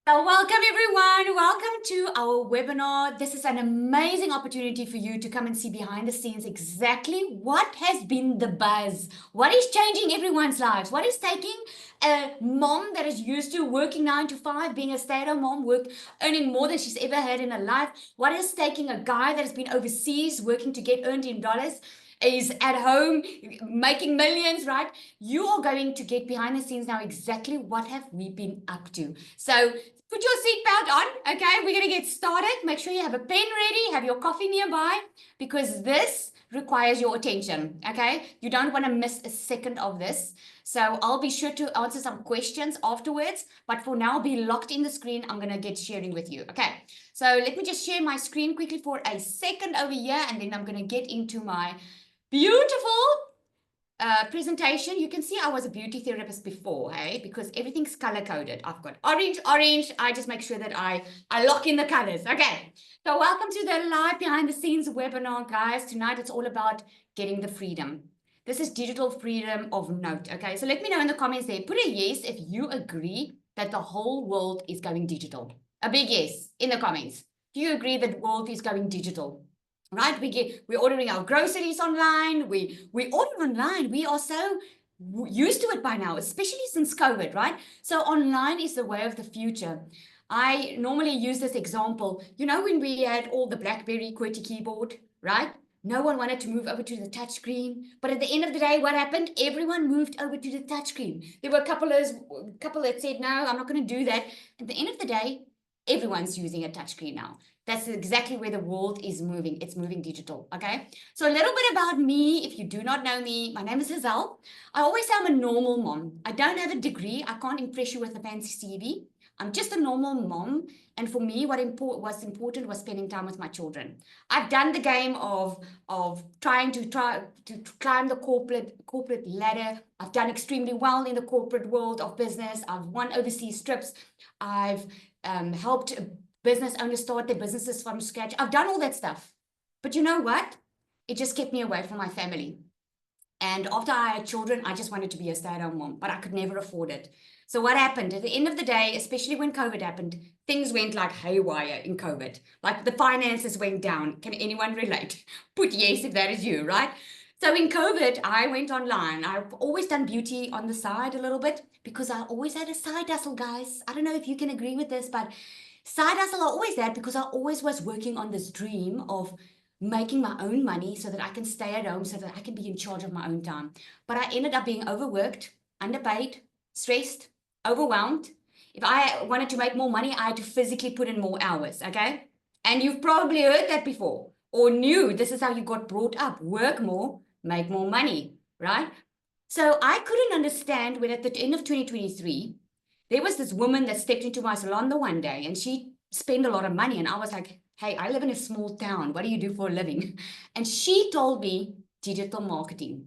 So welcome everyone. Welcome to our webinar. This is an amazing opportunity for you to come and see behind the scenes exactly what has been the buzz. What is changing everyone's lives? What is taking a mom that is used to working 9 to 5, being a stay-at-home mom, earning more than she's ever had in her life? What is taking a guy that has been overseas working to get earned in dollars? Is at home making millions, right? You are going to get behind the scenes now exactly what have we been up to. So put your seatbelt on, okay? We're going to get started. Make sure you have a pen ready, have your coffee nearby, because this requires your attention, okay? You don't want to miss a second of this. So I'll be sure to answer some questions afterwards, but for now, be locked in the screen. I'm going to get sharing with you, okay? So let me just share my screen quickly for a second over here, and then I'm going to get into my beautiful presentation. You can see I was a beauty therapist before, hey, because everything's color coded. I've got orange. I just make sure that I lock in the colors. Okay, so welcome to the live behind the scenes webinar, guys. Tonight it's all about getting the freedom. This is digital freedom of note. Okay, so let me know in the comments there. Put a yes if you agree that the whole world is going digital. A big yes in the comments. Do you agree that the world is going digital? Right? We're ordering our groceries online. We order online. We are so used to it by now, especially since COVID, right? So online is the way of the future. I normally use this example. You know, when we had all the BlackBerry QWERTY keyboard, right? No one wanted to move over to the touchscreen. But at the end of the day, what happened? Everyone moved over to the touchscreen. There were a couple that said, no, I'm not going to do that. At the end of the day, everyone's using a touchscreen now. That's exactly where the world is moving. It's moving digital, okay? So a little bit about me, if you do not know me, my name is Hazel. I always say I'm a normal mom. I don't have a degree. I can't impress you with a fancy CV. I'm just a normal mom. And for me, what was important was spending time with my children. I've done the game of trying to climb the corporate ladder. I've done extremely well in the corporate world of business. I've won overseas trips. I've helped business owners start their businesses from scratch. I've done all that stuff. But you know what? It just kept me away from my family. And after I had children, I just wanted to be a stay-at-home mom, but I could never afford it. So what happened? At the end of the day, especially when COVID happened, things went like haywire in COVID. Like the finances went down. Can anyone relate? Put yes if that is you, right? So in COVID, I went online. I've always done beauty on the side a little bit because I always had a side hustle, guys. I don't know if you can agree with this, but side hustle I always had because I always was working on this dream of making my own money so that I can stay at home, so that I can be in charge of my own time. But I ended up being overworked, underpaid, stressed, overwhelmed. If I wanted to make more money, I had to physically put in more hours, okay? And you've probably heard that before or knew this is how you got brought up. Work more, make more money, right? So I couldn't understand when at the end of 2023, there was this woman that stepped into my salon the one day and she spent a lot of money. And I was like, hey, I live in a small town. What do you do for a living? And she told me digital marketing.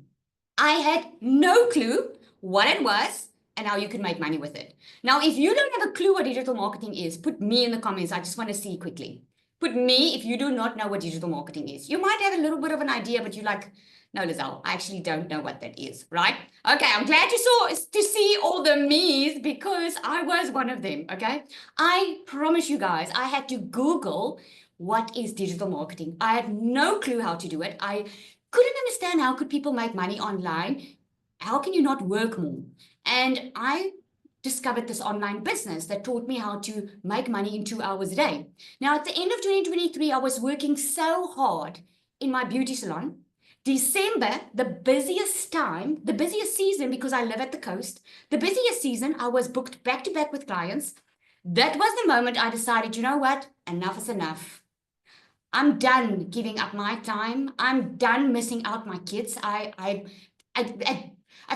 I had no clue what it was and how you could make money with it. Now, if you don't have a clue what digital marketing is, put me in the comments. I just want to see quickly. Put me if you do not know what digital marketing is. You might have a little bit of an idea, but you're like, no, Lizelle, I actually don't know what that is, right? Okay, I'm glad you saw to see all the me's because I was one of them, okay? I promise you guys, I had to Google what is digital marketing. I had no clue how to do it. I couldn't understand how could people make money online. How can you not work more? And I discovered this online business that taught me how to make money in 2 hours a day. Now, at the end of 2023, I was working so hard in my beauty salon. December, the busiest time, the busiest season, because I live at the coast, the busiest season, I was booked back to back with clients. That was the moment I decided, you know what? Enough is enough. I'm done giving up my time. I'm done missing out my kids. I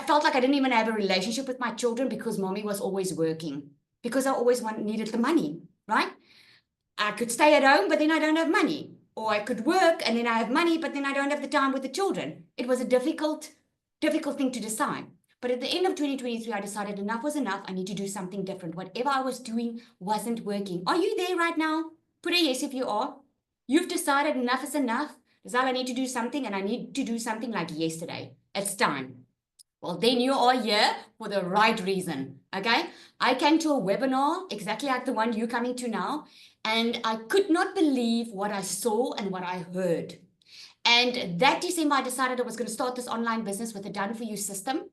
felt like I didn't even have a relationship with my children because mommy was always working, because I always needed the money, right? I could stay at home, but then I don't have money. Or I could work and then I have money, but then I don't have the time with the children. It was a difficult thing to decide. But at the end of 2023, I decided enough was enough. I need to do something different. Whatever I was doing wasn't working. Are you there right now? Put a yes if you are. You've decided enough is enough. Zal, I need to do something and I need to do something like yesterday. It's time. Well, then you are here for the right reason. okay? I came to a webinar exactly like the one you're coming to now, and I could not believe what I saw and what I heard. And that December, I decided I was going to start this online business with a done-for-you system.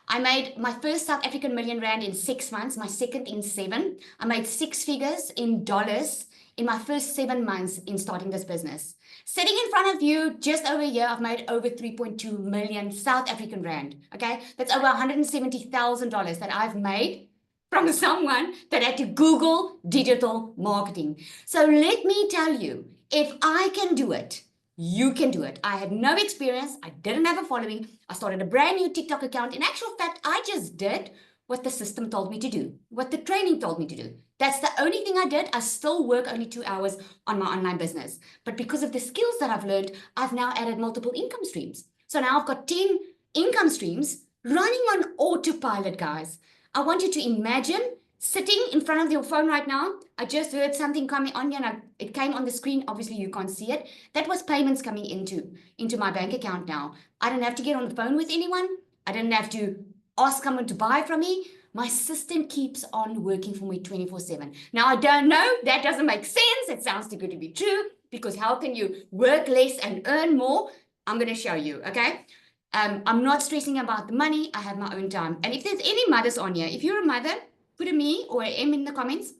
I made my first South African million rand in 6 months, my second in 7. I made 6 figures in dollars in my first 7 months in starting this business. Sitting in front of you just over a year, I've made over 3.2 million South African rand. Okay, that's over $170,000 that I've made from someone that had to Google digital marketing. So let me tell you, if I can do it, you can do it. I had no experience. I didn't have a following. I started a brand new TikTok account. In actual fact, I just did what the system told me to do, what the training told me to do. That's the only thing I did. I still work only 2 hours on my online business. But because of the skills that I've learned, I've now added multiple income streams. So now I've got 10 income streams running on autopilot, guys. I want you to imagine sitting in front of your phone right now. I just heard something coming on here and it came on the screen. Obviously, you can't see it. That was payments coming into my bank account now. I didn't have to get on the phone with anyone. I didn't have to ask someone to buy from me. My system keeps on working for me 24/7. Now, I don't know. That doesn't make sense. It sounds too good to be true, because how can you work less and earn more? I'm going to show you, okay? I'm not stressing about the money. I have my own time. And if there's any mothers on here, if you're a mother, put a me or an M in the comments.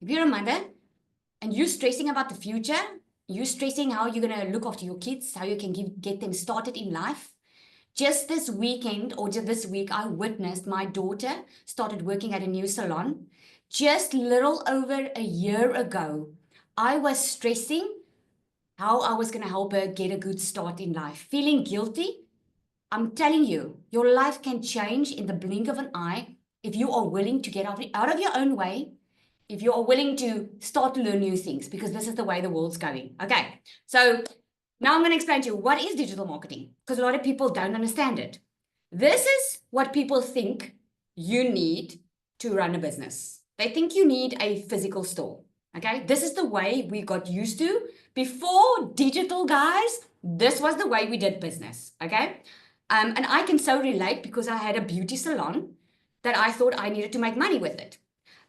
If you're a mother and you're stressing about the future, you're stressing how you're going to look after your kids, how you can get them started in life. Just this weekend or just this week, I witnessed my daughter started working at a new salon. Just little over a year ago, I was stressing how I was going to help her get a good start in life, feeling guilty. I'm telling you, your life can change in the blink of an eye if you are willing to get out of your own way, if you are willing to start to learn new things, because this is the way the world's going. Okay, so now I'm going to explain to you what is digital marketing, because a lot of people don't understand it. This is what people think you need to run a business. They think you need a physical store. Okay, this is the way we got used to. Before digital, guys, this was the way we did business. Okay, and I can so relate, because I had a beauty salon that I thought I needed to make money with it.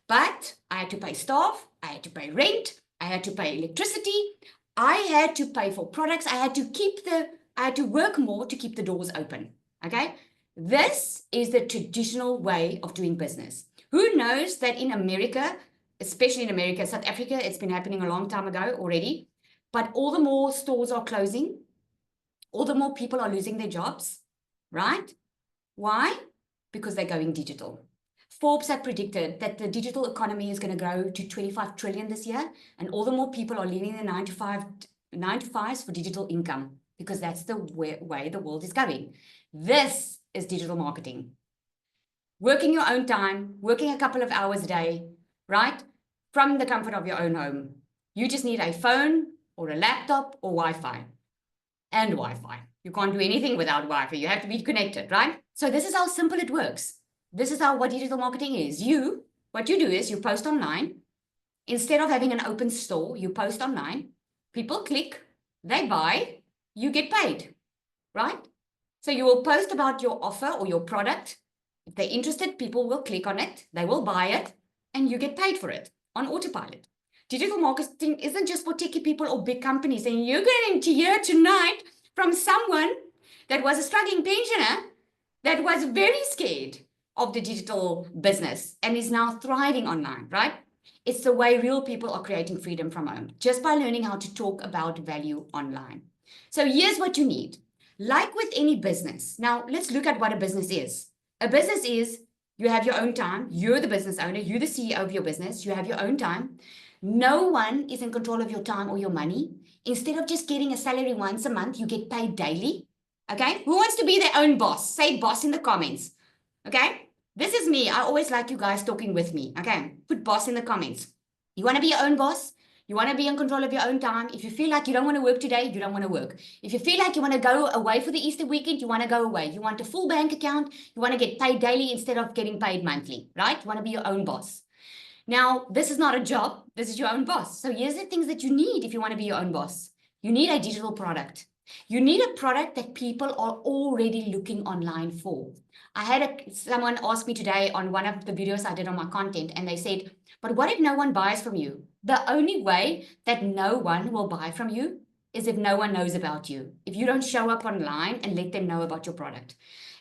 But I had to pay staff, I had to pay rent, I had to pay electricity, I had to pay for products, I had to work more to keep the doors open. Okay? This is the traditional way of doing business. Who knows that in America, especially in America, South Africa, it's been happening a long time ago already, but all the more stores are closing, all the more people are losing their jobs, right? Why? Because they're going digital. Forbes had predicted that the digital economy is going to grow to 25 trillion this year, and all the more people are leaving the 9 to 5s for digital income, because that's the way the world is going. This is digital marketing. Working your own time, working a couple of hours a day, right? From the comfort of your own home. You just need a phone or a laptop or Wi-Fi. And Wi-Fi. You can't do anything without Wi-Fi. You have to be connected, right? So this is how simple it works. This is what digital marketing is. What you do is you post online. Instead of having an open store, you post online. People click, they buy, you get paid, right? So you will post about your offer or your product. If they're interested, people will click on it, they will buy it, and you get paid for it on autopilot. Digital marketing isn't just for techie people or big companies. And you're going to hear tonight from someone that was a struggling pensioner that was very scared of the digital business and is now thriving online, right? It's the way real people are creating freedom from home, just by learning how to talk about value online. So here's what you need. Like with any business. Now, let's look at what a business is. A business is you have your own time. You're the business owner. You're the CEO of your business. You have your own time. No one is in control of your time or your money. Instead of just getting a salary once a month, you get paid daily. Okay? Who wants to be their own boss? Say boss in the comments. Okay? This is me. I always like you guys talking with me. Okay? Put boss in the comments. You want to be your own boss? You want to be in control of your own time. If you feel like you don't want to work today, you don't want to work. If you feel like you want to go away for the Easter weekend, you want to go away. You want a full bank account. You want to get paid daily instead of getting paid monthly, right? You want to be your own boss. Now, this is not a job. This is your own boss. So here's the things that you need if you want to be your own boss. You need a digital product. You need a product that people are already looking online for. I had someone ask me today on one of the videos I did on my content, and they said, but what if no one buys from you? The only way that no one will buy from you is if no one knows about you. If you don't show up online and let them know about your product.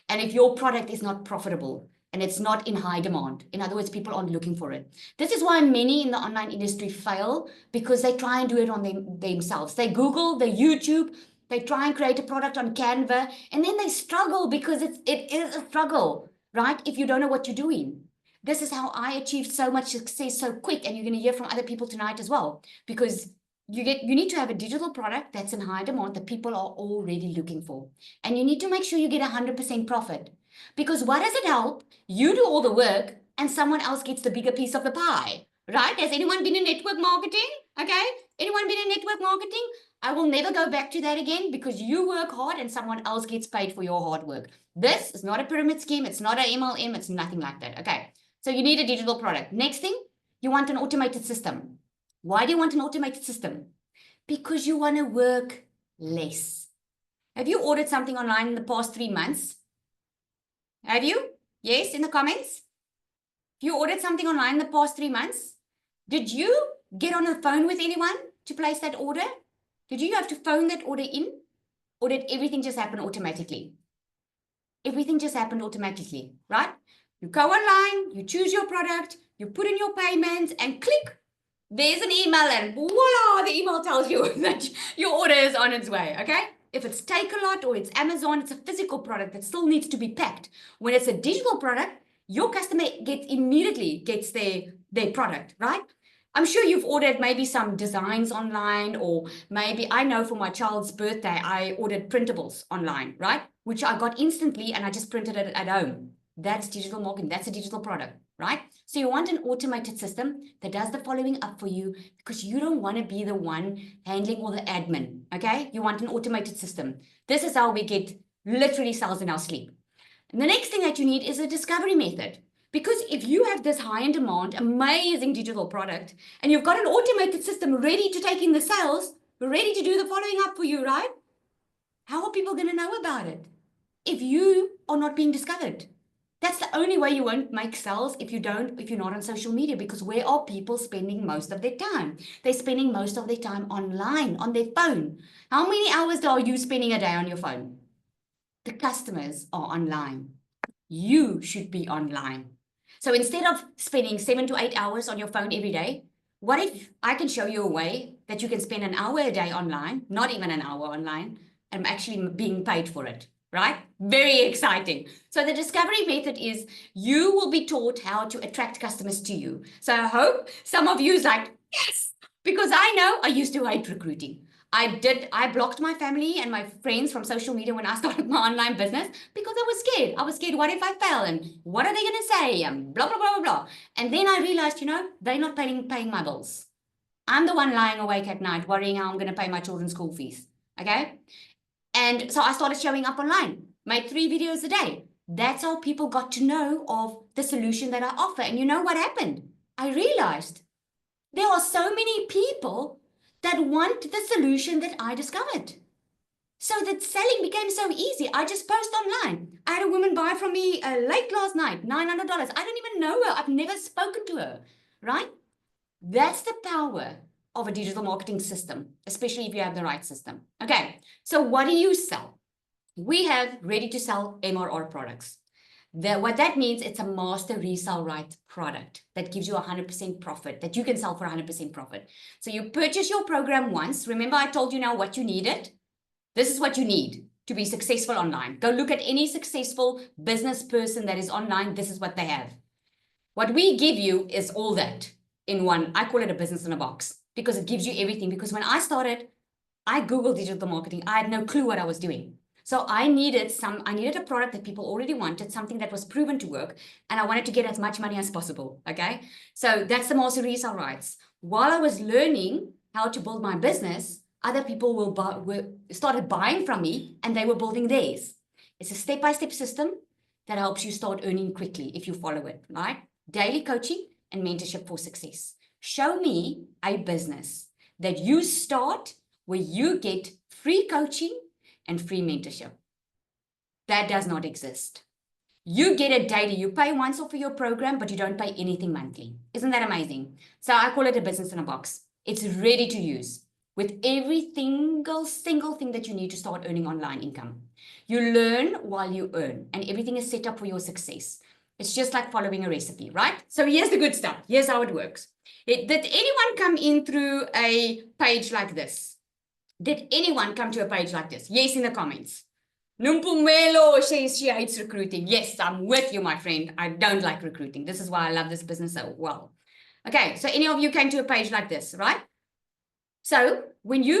And if your product is not profitable and it's not in high demand, in other words, people aren't looking for it. This is why many in the online industry fail, because they try and do it on themselves. They Google, they YouTube, they try and create a product on Canva, and then they struggle because it is a struggle, right? If you don't know what you're doing. This is how I achieved so much success so quick, and you're going to hear from other people tonight as well, because you need to have a digital product that's in high demand that people are already looking for. And you need to make sure you get 100% profit. Because what does it help? You do all the work and someone else gets the bigger piece of the pie, right? Has anyone been in network marketing? Okay. Anyone been in network marketing? I will never go back to that again, because you work hard and someone else gets paid for your hard work. This is not a pyramid scheme. It's not an MLM. It's nothing like that. Okay. So you need a digital product. Next thing, you want an automated system. Why do you want an automated system? Because you want to work less. Have you ordered something online in the past 3 months? Have you? Yes, in the comments. If you ordered something online in the past 3 months, did you get on the phone with anyone to place that order? Did you have to phone that order in? Or did everything just happen automatically? Everything just happened automatically, right? You go online, you choose your product, you put in your payment, and click. There's an email, and voila, the email tells you that your order is on its way, okay? If it's Takealot or it's Amazon, it's a physical product that still needs to be packed. When it's a digital product, your customer immediately gets their product, right? I'm sure you've ordered maybe some designs online, or maybe, I know for my child's birthday, I ordered printables online, right? Which I got instantly, and I just printed it at home. That's digital marketing. That's a digital product, right? So you want an automated system that does the following up for you, because you don't want to be the one handling all the admin, okay? You want an automated system. This is how we get literally sales in our sleep. And the next thing that you need is a discovery method. Because if you have this high in demand, amazing digital product, and you've got an automated system ready to take in the sales, ready to do the following up for you, right? How are people going to know about it if you are not being discovered? That's the only way you won't make sales, if you're not on social media, because where are people spending most of their time? They're spending most of their time online, on their phone. How many hours are you spending a day on your phone? The customers are online. You should be online. So instead of spending 7 to 8 hours on your phone every day, what if I can show you a way that you can spend an hour a day online, not even an hour online, and actually being paid for it, right? Very exciting. So the discovery method is you will be taught how to attract customers to you. So I hope some of you is like, yes, because I know I used to hate recruiting. I blocked my family and my friends from social media when I started my online business, because I was scared. I was scared, what if I fail? And what are they going to say? And blah, blah, blah, blah, blah. And then I realized, they're not paying my bills. I'm the one lying awake at night worrying how I'm going to pay my children's school fees. Okay. And so I started showing up online, made 3 videos a day. That's how people got to know of the solution that I offer. And you know what happened? I realized there are so many people that want the solution that I discovered. So that selling became so easy. I just post online. I had a woman buy from me late last night, $900. I don't even know her. I've never spoken to her, right? That's the power of a digital marketing system, especially if you have the right system. Okay, so what do you sell? We have ready to sell MRR products. What that means, it's a master resale right product that gives you 100% profit, that you can sell for 100% profit. So you purchase your program once. Remember, I told you now what you needed. This is what you need to be successful online. Go look at any successful business person that is online. This is what they have. What we give you is all that in one. I call it a business in a box, because it gives you everything. Because when I started, I Googled digital marketing. I had no clue what I was doing. So I needed a product that people already wanted, something that was proven to work, and I wanted to get as much money as possible, okay? So that's the master resale rights. While I was learning how to build my business, other people started buying from me, and they were building theirs. It's a step-by-step system that helps you start earning quickly if you follow it, right? Daily coaching and mentorship for success. Show me a business that you start where you get free coaching, and free mentorship. That does not exist. You get it daily. You pay once off for your program, but you don't pay anything monthly. Isn't that amazing? So I call it a business in a box. It's ready to use with every single thing that you need to start earning online income. You learn while you earn, and everything is set up for your success. It's just like following a recipe, right? So here's the good stuff. Here's how it works. Did anyone come in through a page like this? Did anyone come to a page like this? Yes, in the comments. Numpumelo says she hates recruiting. Yes, I'm with you, my friend. I don't like recruiting. This is why I love this business so well. Okay, so any of you came to a page like this, right? So when you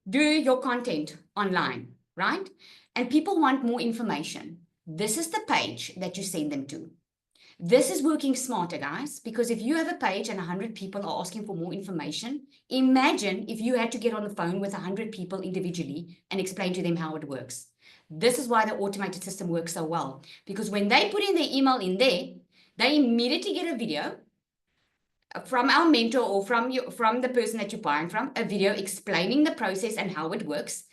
do your content online, right? And people want more information, this is the page that you send them to. This is working smarter, guys, because if you have a page and 100 people are asking for more information, imagine if you had to get on the phone with 100 people individually and explain to them how it works. This is why the automated system works so well, because when they put in their email in there, they immediately get a video from our mentor or from the person that you're buying from, a video explaining the process and how it works.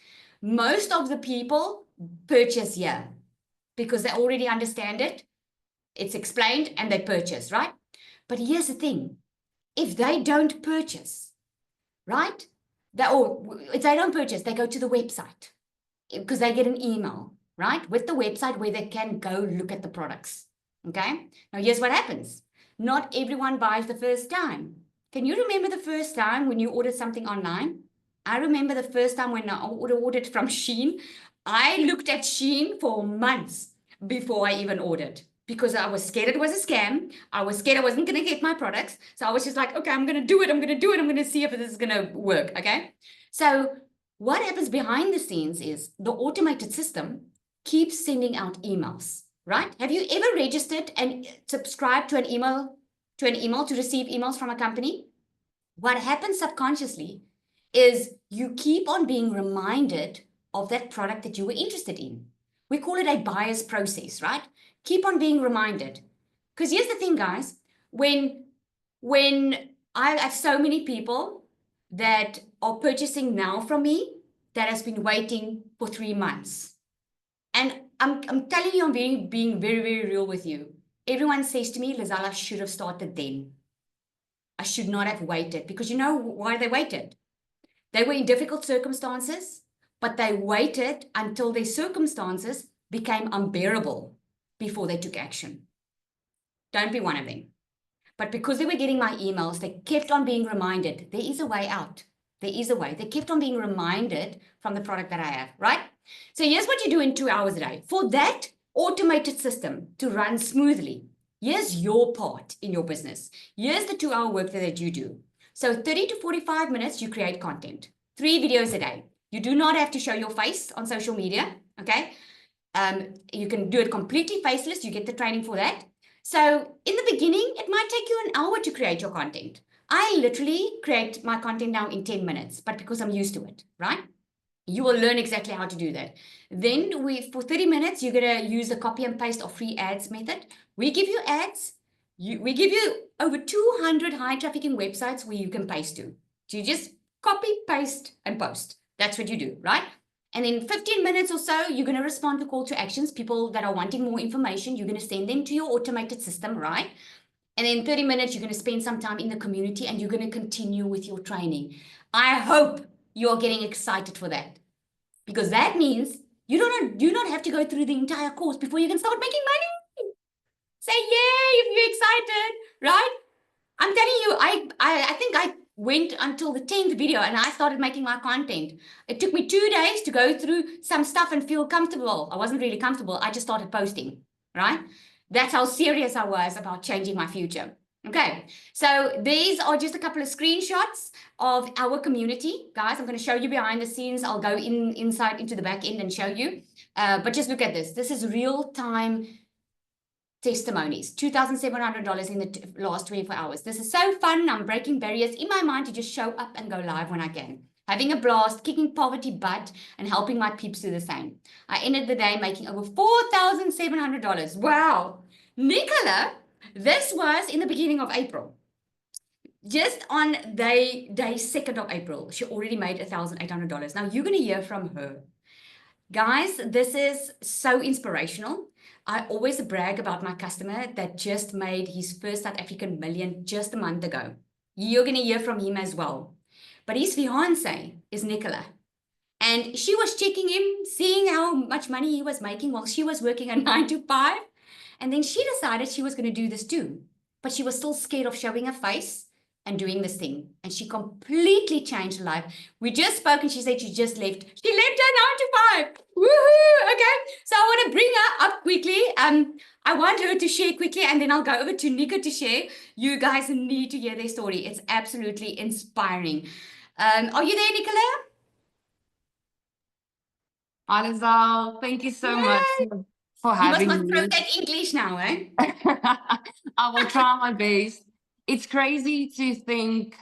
Most of the people purchase here because they already understand it. It's explained and they purchase, right? But here's the thing. If they don't purchase, right? If they don't purchase, they go to the website because they get an email, right? With the website where they can go look at the products, okay? Now, here's what happens. Not everyone buys the first time. Can you remember the first time when you ordered something online? I remember the first time when I ordered from Shein. I looked at Shein for months before I even ordered because I was scared it was a scam. I was scared I wasn't going to get my products. So I was just like, okay, I'm going to do it. I'm going to do it. I'm going to see if this is going to work, okay? So what happens behind the scenes is the automated system keeps sending out emails. Right? Have you ever registered and subscribed to an email to receive emails from a company? What happens subconsciously is you keep on being reminded of that product that you were interested in. We call it a buyer's process, right? Keep on being reminded. Because here's the thing, guys. When I have so many people that are purchasing now from me that has been waiting for 3 months. And I'm telling you, I'm being very, very real with you. Everyone says to me, Lizelle, I should have started then. I should not have waited, because you know why they waited? They were in difficult circumstances, but they waited until their circumstances became unbearable before they took action. Don't be one of them. But because they were getting my emails, they kept on being reminded, there is a way out. There is a way. They kept on being reminded from the product that I have, right? So here's what you do in 2 hours a day. For that automated system to run smoothly, here's your part in your business. Here's the 2-hour work that you do. So 30 to 45 minutes, you create content. 3 videos a day. You do not have to show your face on social media, okay? You can do it completely faceless. You get the training for that. So in the beginning, it might take you an hour to create your content. I literally create my content now in 10 minutes, but because I'm used to it, right? You will learn exactly how to do that. Then for 30 minutes, you're going to use the copy and paste or free ads method. We give you ads. We give you over 200 high trafficking websites where you can paste to. So you just copy, paste, and post. That's what you do, right? And in 15 minutes or so, you're going to respond to call to actions. People that are wanting more information, you're going to send them to your automated system, right? And in 30 minutes, you're going to spend some time in the community and you're going to continue with your training. I hope you're getting excited for that, because that means you do not have to go through the entire course before you can start making money. Say yay if you're excited, right? I'm telling you, I think I went until the 10th video and I started making my content. It took me 2 days to go through some stuff and feel comfortable. I wasn't really comfortable. I just started posting, right? That's how serious I was about changing my future. Okay, so these are just a couple of screenshots of our community. Guys, I'm going to show you behind the scenes. I'll go inside into the back end and show you. But just look at this. This is real-time testimonies. $2,700 in the last 24 hours. This is so fun. I'm breaking barriers in my mind to just show up and go live when I can. Having a blast, kicking poverty butt, and helping my peeps do the same. I ended the day making over $4,700. Wow. Nicola, this was in the beginning of April. Just on day 2nd of April, she already made $1,800. Now you're going to hear from her. Guys, this is so inspirational. I always brag about my customer that just made his first South African million just a month ago. You're going to hear from him as well. But his fiance is Nicola. And she was checking him, seeing how much money he was making while she was working a 9 to 5. And then she decided she was going to do this too. But she was still scared of showing her face and doing this thing. And she completely changed her life. We just spoke and she said she just left. She left her 9 to 5. Woohoo! Okay. So I want to bring her up quickly. I want her to share quickly and then I'll go over to Nico to share. You guys need to hear their story. It's absolutely inspiring. Are you there, Nicola? Hi, Lizelle. Thank you so much for You must having not throw me. that English now, eh? I will try my best. It's crazy to think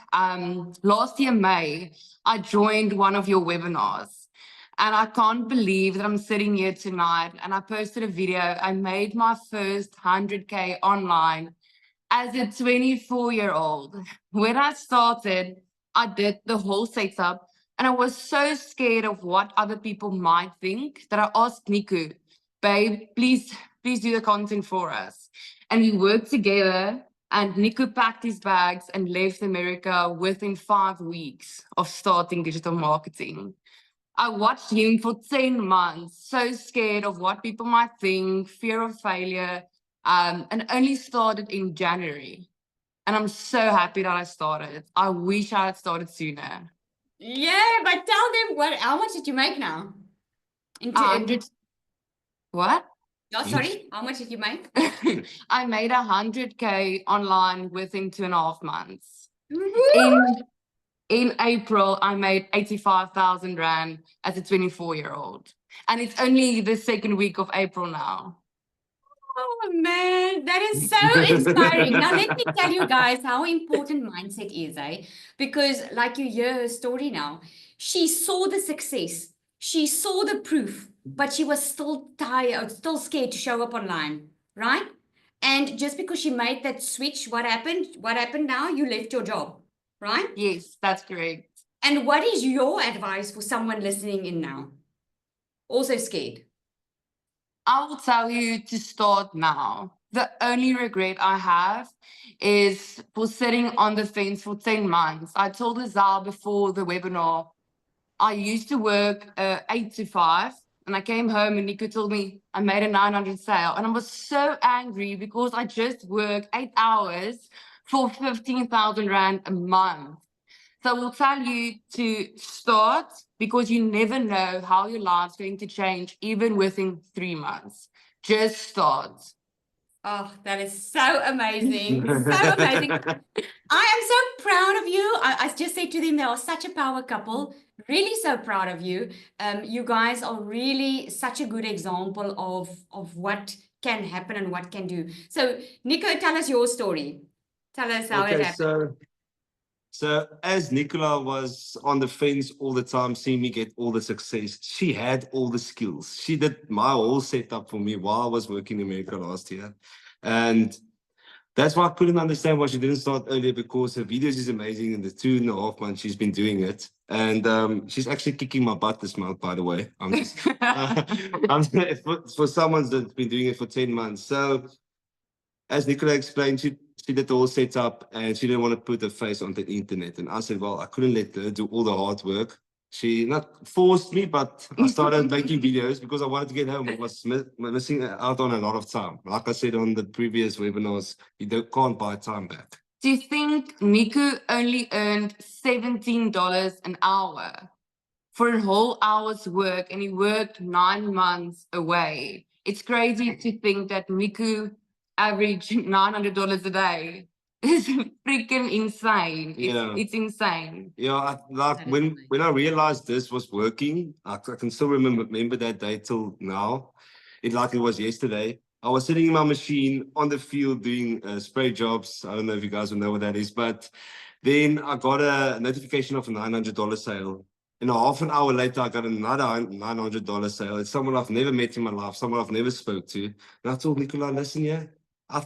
last year, May, I joined one of your webinars. And I can't believe that I'm sitting here tonight and I posted a video. I made my first 100K online as a 24-year-old. When I started, I did the whole setup and I was so scared of what other people might think that I asked Niku, babe, please do the content for us. And we worked together and Niku packed his bags and left America within 5 weeks of starting digital marketing. I watched him for 10 months, so scared of what people might think, fear of failure, and only started in January. And I'm so happy that I started. I wish I had started sooner. Yeah, but tell them how much did you make now? What? Oh, sorry, how much did you make? I made 100K online within 2.5 months. Woo! In April, I made 85,000 Rand as a 24-year-old. And it's only the second week of April now. Oh man, that is so inspiring. Now let me tell you guys how important mindset is, eh? Because like you hear her story now, she saw the success, she saw the proof, but she was still tired, still scared to show up online, right? And just because she made that switch, what happened? What happened now? You left your job, right? Yes, that's correct. And what is your advice for someone listening in now? Also scared. I will tell you to start now. The only regret I have is for sitting on the fence for 10 months. I told Lizelle before the webinar, I used to work 8 to 5 and I came home and Nico told me I made a 900 sale. And I was so angry because I just worked 8 hours for 15,000 Rand a month. So we'll tell you to start because you never know how your life's going to change, even within 3 months. Just start. Oh, that is so amazing. So amazing. I am so proud of you. I just said to them, they are such a power couple. Really so proud of you. You guys are really such a good example of what can happen and what can do. So, Nico, tell us your story. Tell us how it Okay, happened. so as Nicola was on the fence all the time, seeing me get all the success, she had all the skills. She did my whole setup for me while I was working in America last year. And that's why I couldn't understand why she didn't start earlier, because her videos is amazing. In the 2.5 months she's been doing it. And she's actually kicking my butt this month, by the way. I'm just for someone that's been doing it for 10 months. So as Nicola explained, she did the whole setup and she didn't want to put her face on the internet. And I said, well, I couldn't let her do all the hard work. She not forced me, but I started making videos because I wanted to get home. I was missing out on a lot of time. Like I said on the previous webinars, you can't buy time back. Do you think Niku only earned $17 an hour for a whole hour's work and he worked 9 months away? It's crazy to think that Niku averaged $900 a day. It's freaking insane. It's insane. Yeah, when I realized this was working, I can still remember that day till now. It was yesterday. I was sitting in my machine on the field doing spray jobs. I don't know if you guys will know what that is, but then I got a notification of a $900 sale. And half an hour later, I got another $900 sale. It's someone I've never met in my life, someone I've never spoke to. And I told Nicola, listen, yeah,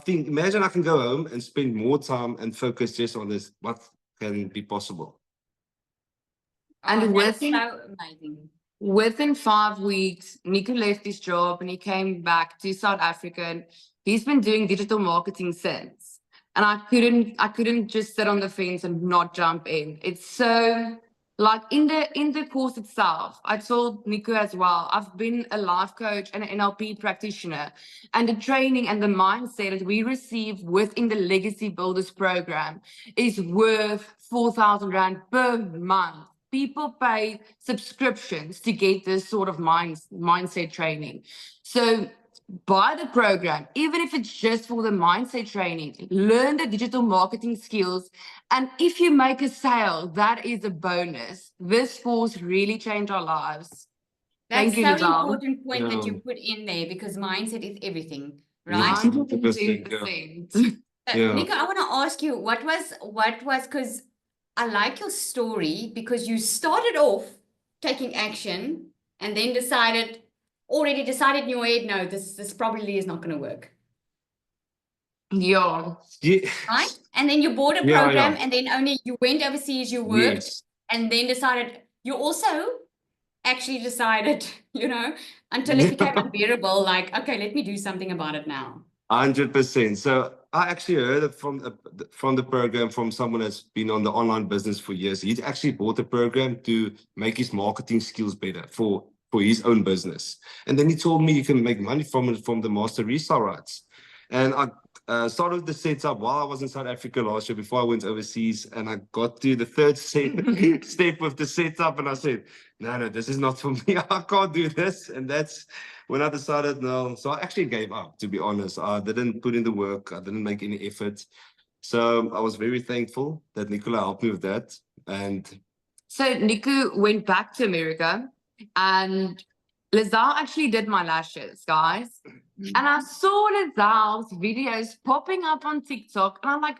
imagine I can go home and spend more time and focus just on this, what can be possible. And that's so amazing. within 5 weeks, Nico left his job and he came back to South Africa, and he's been doing digital marketing since. And I couldn't just sit on the fence and not jump in. It's so like in the course itself, I told Nico as well, I've been a life coach and an NLP practitioner, and the training and the mindset that we receive within the Legacy Builders program is worth 4,000 Rand per month. People pay subscriptions to get this sort of mindset training. So buy the program, even if it's just for the mindset training, learn the digital marketing skills. And if you make a sale, that is a bonus. This course really changed our lives. That's Thank you, so Lizelle. important point that you Yeah. put in there, because mindset is everything, Yeah. right? 110%. Yeah. Nico, I want to ask you, what was, because I like your story, because you started off taking action and then already decided in your head, no, this probably is not going to work, Yeah. Yeah. right? And then you bought a Yeah, program, yeah. and then only you went overseas, you worked, Yes. and then decided, you also actually decided, until it became unbearable, like, okay, let me do something about it now. 100%. So I actually heard it from the program from someone that's been on the online business for years. He actually bought the program to make his marketing skills better for his own business. And then he told me you can make money from it, from the master resale rights. And I started the setup while I was in South Africa last year before I went overseas. And I got to the third step of the setup, and I said, no, this is not for me. I can't do this. And that's when I decided no. So I actually gave up, to be honest. I didn't put in the work. I didn't make any effort. So I was very thankful that Nicola helped me with that. And So Nico went back to America, and Lizelle actually did my lashes, guys. And I saw Lizelle's videos popping up on TikTok, and I'm like,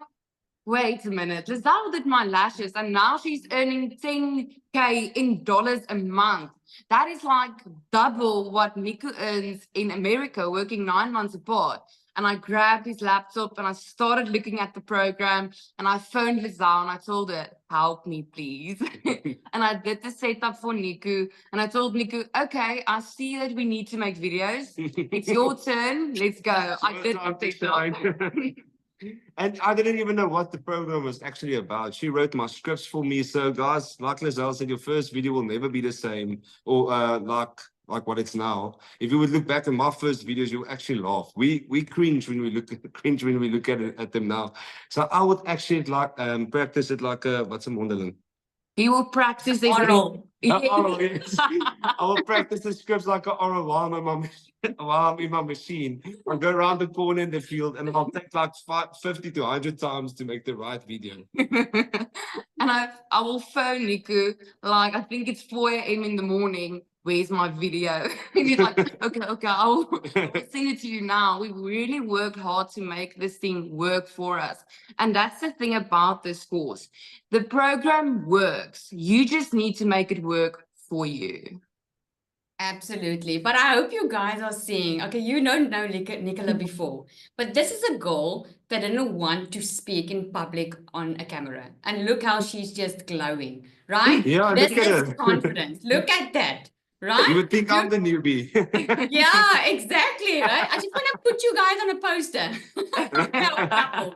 wait a minute, Lizelle did my lashes, and now she's earning 10K in dollars a month. That is like double what Nico earns in America, working 9 months apart. And I grabbed his laptop and I started looking at the program, and I phoned Lizelle and I told her, help me, please. And I did the setup for Nico, and I told Nico, okay, I see that we need to make videos. It's your turn. Let's go. I did the setup. And I didn't even know what the program was actually about. She wrote my scripts for me. So guys, like Lizelle said, your first video will never be the same, or like what it's now. If you would look back at my first videos, you'll actually laugh. We cringe when we look at them now. So I would actually like practice it like what's a mondeling? He will practice his Oral. Oral, yes. I will practice the scripts like an oral while I'm in my machine. I'll go around the corner in the field, and I'll take like 50 to 100 times to make the right video. And I will phone Nico, like, I think it's 4 a.m. in the morning. Where's my video? And he's like, okay, I'll send it to you now. We really worked hard to make this thing work for us. And that's the thing about this course. The program works. You just need to make it work for you. Absolutely. But I hope you guys are seeing, okay, you don't know Nicola before, but this is a girl that didn't want to speak in public on a camera. And look how she's just glowing, right? Yeah, This look at is her. confidence. Look at that, right? You would think I'm the newbie. Yeah, exactly, right? I just want to put you guys on a poster. Couple.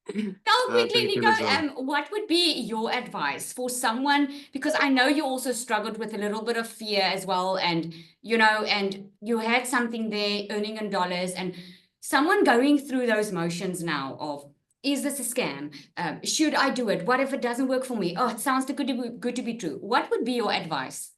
Tell quickly, thank you, Nico, Lizelle. what would be your advice for someone, because I know you also struggled with a little bit of fear as well, and and you had something there earning in dollars, and someone going through those motions now of, is this a scam? Should I do it? What if it doesn't work for me? Oh, it sounds too good to be true. What would be your advice?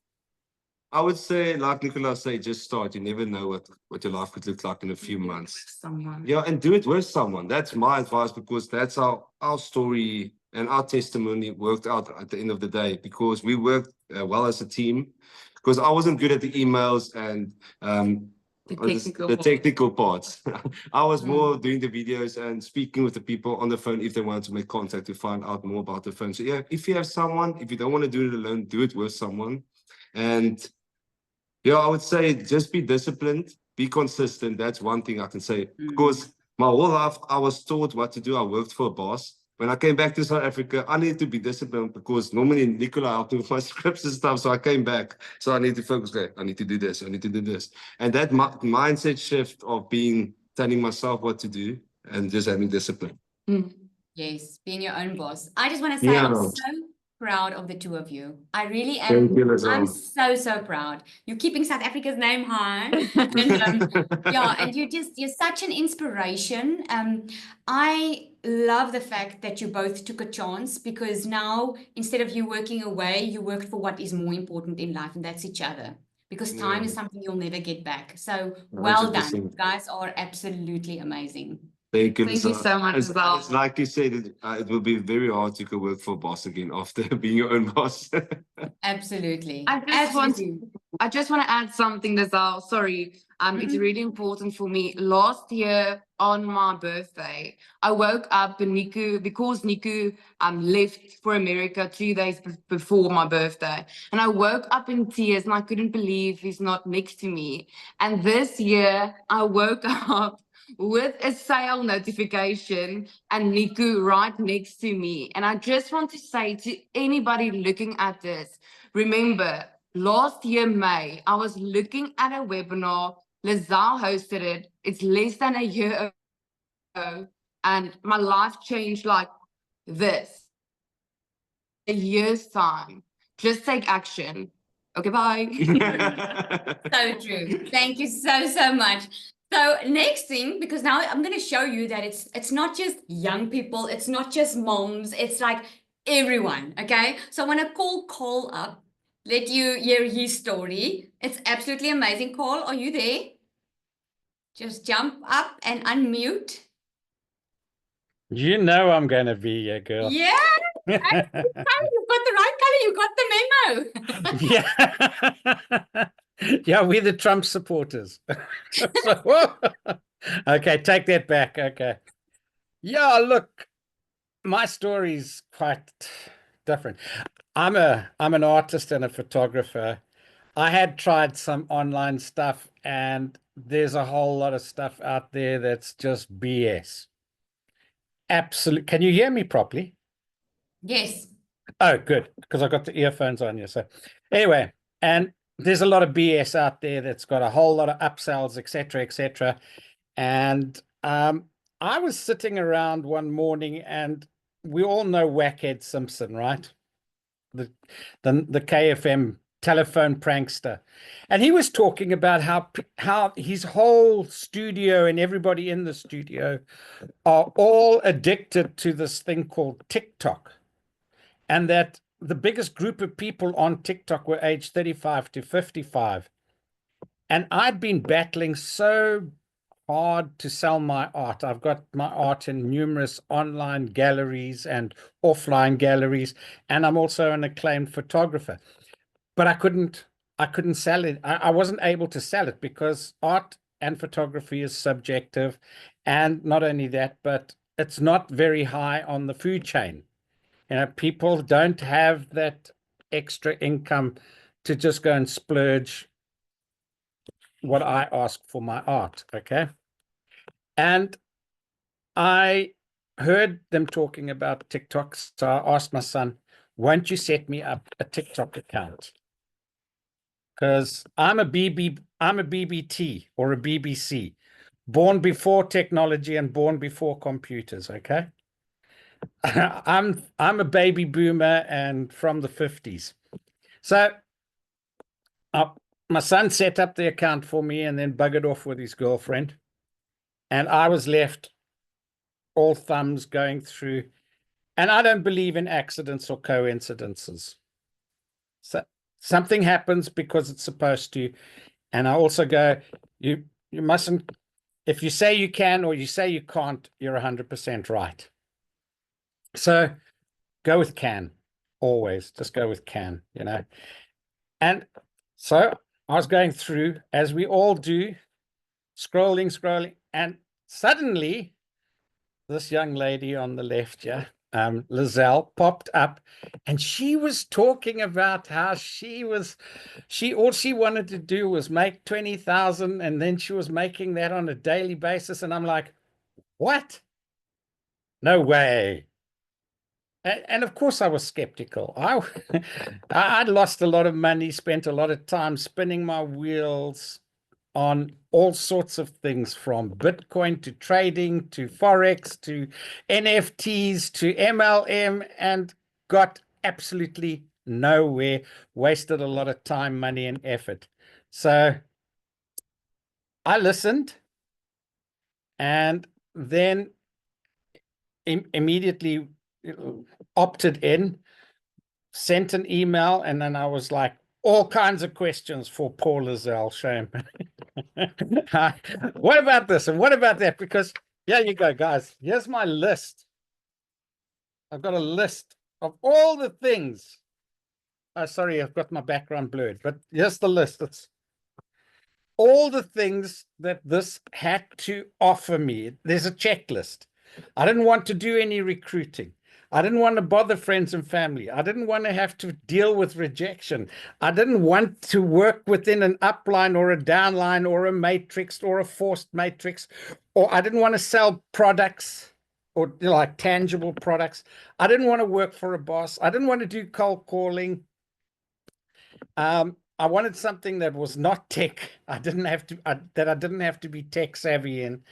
I would say, like Nicola said, just start. You never know what your life could look like in a few months. Someone. Yeah, and do it with someone. That's my advice, because that's how our story and our testimony worked out at the end of the day, because we worked well as a team, because I wasn't good at the emails and the technical parts. I was more doing the videos and speaking with the people on the phone if they wanted to make contact to find out more about the phone. So yeah, if you have someone, if you don't want to do it alone, do it with someone. And yeah, I would say just be disciplined, be consistent. That's one thing I can say, because my whole life I was taught what to do. I worked for a boss. when I came back to South Africa, I needed to be disciplined because normally Nicola helped me with my scripts and stuff. So I came back. So I need to focus. Okay, I need to do this. I need to do this. And that mindset shift of telling myself what to do and just having discipline. Mm. Yes, being your own boss. I just want to say Yeah. I'm so proud of the two of you. I really am. Thank you, I'm Lizelle. so proud. You're keeping South Africa's name high. And yeah, and you're such an inspiration. I love the fact that you both took a chance, because now instead of you working away, you worked for what is more important in life, and that's each other. Because time Yeah. is something you'll never get back. So well done. 100%. You guys are absolutely amazing. Thank you, Thank you Lizelle. so much, It's Lizelle. like you said, it will be very hard to go work for a boss again after being your own boss. Absolutely. I just want to add something, Lizelle. Sorry. It's really important for me. Last year on my birthday, I woke up and because Niku left for America 2 days before my birthday. And I woke up in tears and I couldn't believe he's not next to me. And this year I woke up with a sale notification and Niku right next to me. And I just want to say to anybody looking at this, remember, last year, May, I was looking at a webinar. Lizelle hosted it. It's less than a year ago. And my life changed like this. A year's time. Just take action. Okay, bye. So true. Thank you so much. So next thing, because now I'm going to show you that it's not just young people, it's not just moms, it's like everyone, okay? So I want to call Cole up, let you hear his story. It's absolutely amazing. Cole, are you there? Just jump up and unmute. You know I'm going to be here, girl. Yeah, you've got the right color, you got the memo. Yeah. Yeah, we're the Trump supporters. Okay, take that back. Okay. Yeah, look, my story's quite different. I'm an artist and a photographer. I had tried some online stuff, and there's a whole lot of stuff out there that's just BS. Absolutely. Can you hear me properly? Yes. Oh, good, because I got the earphones on you. So anyway, and there's a lot of BS out there that's got a whole lot of upsells, etc., etc. And I was sitting around one morning, and we all know Wackhead Simpson, right? The KFM telephone prankster, and he was talking about how his whole studio and everybody in the studio are all addicted to this thing called TikTok, and that the biggest group of people on TikTok were aged 35 to 55. And I'd been battling so hard to sell my art. I've got my art in numerous online galleries and offline galleries, and I'm also an acclaimed photographer. But I couldn't sell it. I wasn't able to sell it because art and photography is subjective. And not only that, but it's not very high on the food chain. You know, people don't have that extra income to just go and splurge what I ask for my art, okay? And I heard them talking about TikTok, so I asked my son, won't you set me up a TikTok account? Because I'm a BBT or a BBC, born before technology and born before computers, okay? I'm a baby boomer and from the 50s. So my son set up the account for me and then buggered off with his girlfriend. And I was left all thumbs going through. And I don't believe in accidents or coincidences. So something happens because it's supposed to. And I also go, you mustn't, if you say you can or you say you can't, you're 100% right. So go with can, always. Just go with can, you know. And so I was going through, as we all do, scrolling, and suddenly this young lady on the left, yeah, Lizelle, popped up, and she was talking about how all she wanted to do was make 20,000, and then she was making that on a daily basis. And I'm like, what? No way. And of course I was skeptical. I'd lost a lot of money, spent a lot of time spinning my wheels on all sorts of things, from Bitcoin to trading to Forex to NFTs to MLM, and got absolutely nowhere, wasted a lot of time, money, and effort. So I listened, and then immediately opted in, sent an email, and then I was like, all kinds of questions for Paul Lizelle. Shame. What about this and what about that? Because here you go, guys. Here's my list. I've got a list of all the things. Oh, sorry, I've got my background blurred, but here's the list. It's all the things that this had to offer me. There's a checklist. I didn't want to do any recruiting. I didn't want to bother friends and family. I didn't want to have to deal with rejection. I didn't want to work within an upline or a downline or a matrix or a forced matrix, or I didn't want to sell products or like tangible products. I didn't want to work for a boss. I didn't want to do cold calling. I wanted something that was not tech. I didn't have to be tech savvy in.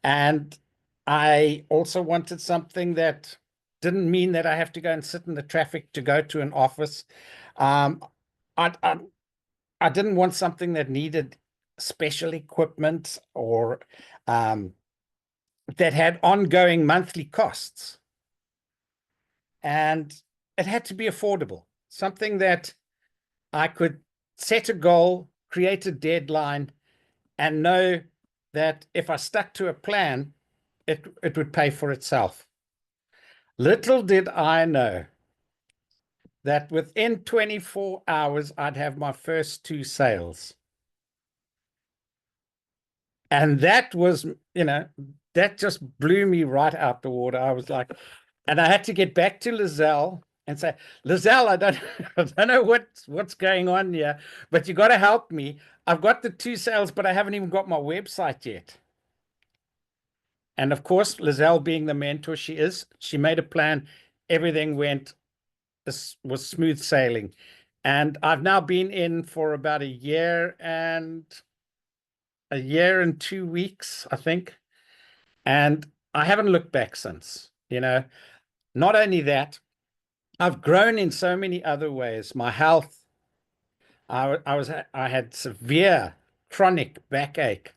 And I also wanted something that didn't mean that I have to go and sit in the traffic to go to an office. I didn't want something that needed special equipment or that had ongoing monthly costs. And it had to be affordable, something that I could set a goal, create a deadline, and know that if I stuck to a plan, it would pay for itself. Little did I know that within 24 hours, I'd have my first 2 sales. And that was, that just blew me right out the water. I was like, and I had to get back to Lizelle and say, Lizelle, I don't know what's going on here, but you got to help me. I've got the 2 sales, but I haven't even got my website yet. And of course, Lizelle, being the mentor she is, she made a plan. Everything was smooth sailing. And I've now been in for about a year and 2 weeks, I think. And I haven't looked back since. Not only that, I've grown in so many other ways. My health, I had severe chronic backache.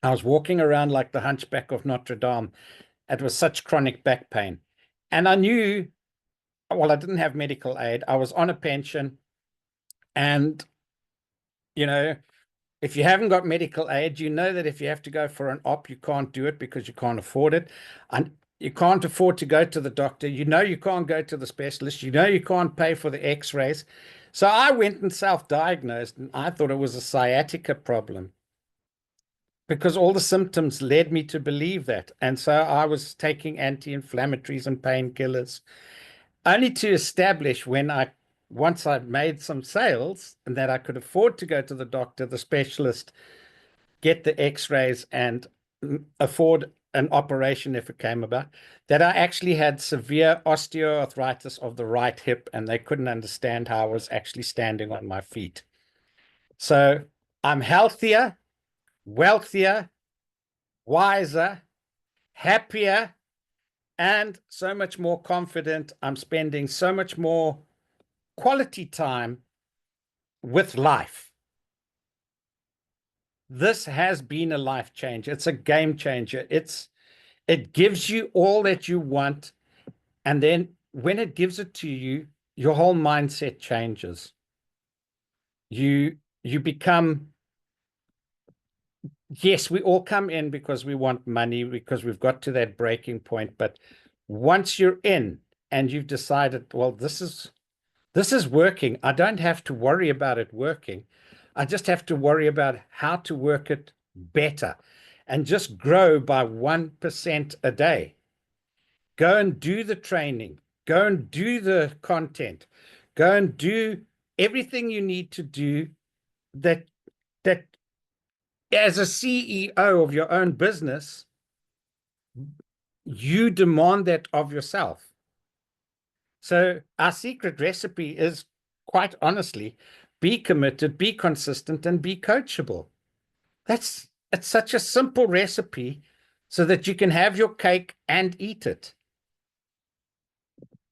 I was walking around like the Hunchback of Notre Dame. It was such chronic back pain. And I knew, well, I didn't have medical aid. I was on a pension. And, if you haven't got medical aid, you know that if you have to go for an op, you can't do it because you can't afford it. And you can't afford to go to the doctor. You can't go to the specialist. You can't pay for the x-rays. So I went and self-diagnosed, and I thought it was a sciatica problem because all the symptoms led me to believe that. And so I was taking anti-inflammatories and painkillers, only to establish once I made some sales and that I could afford to go to the doctor, the specialist, get the x-rays and afford an operation if it came about, that I actually had severe osteoarthritis of the right hip, and they couldn't understand how I was actually standing on my feet. So I'm healthier, wealthier, wiser, happier, and so much more confident. I'm spending so much more quality time with life. This has been a life changer. It's a game changer. It gives you all that you want. And then when it gives it to you, your whole mindset changes. You become, yes, we all come in because we want money, because we've got to that breaking point. But once you're in and you've decided, well, this is working, I don't have to worry about it working. I just have to worry about how to work it better and just grow by 1% a day. Go and do the training, go and do the content, go and do everything you need to do that as a CEO of your own business, you demand that of yourself. So our secret recipe is, quite honestly, be committed, be consistent, and be coachable. It's such a simple recipe so that you can have your cake and eat it.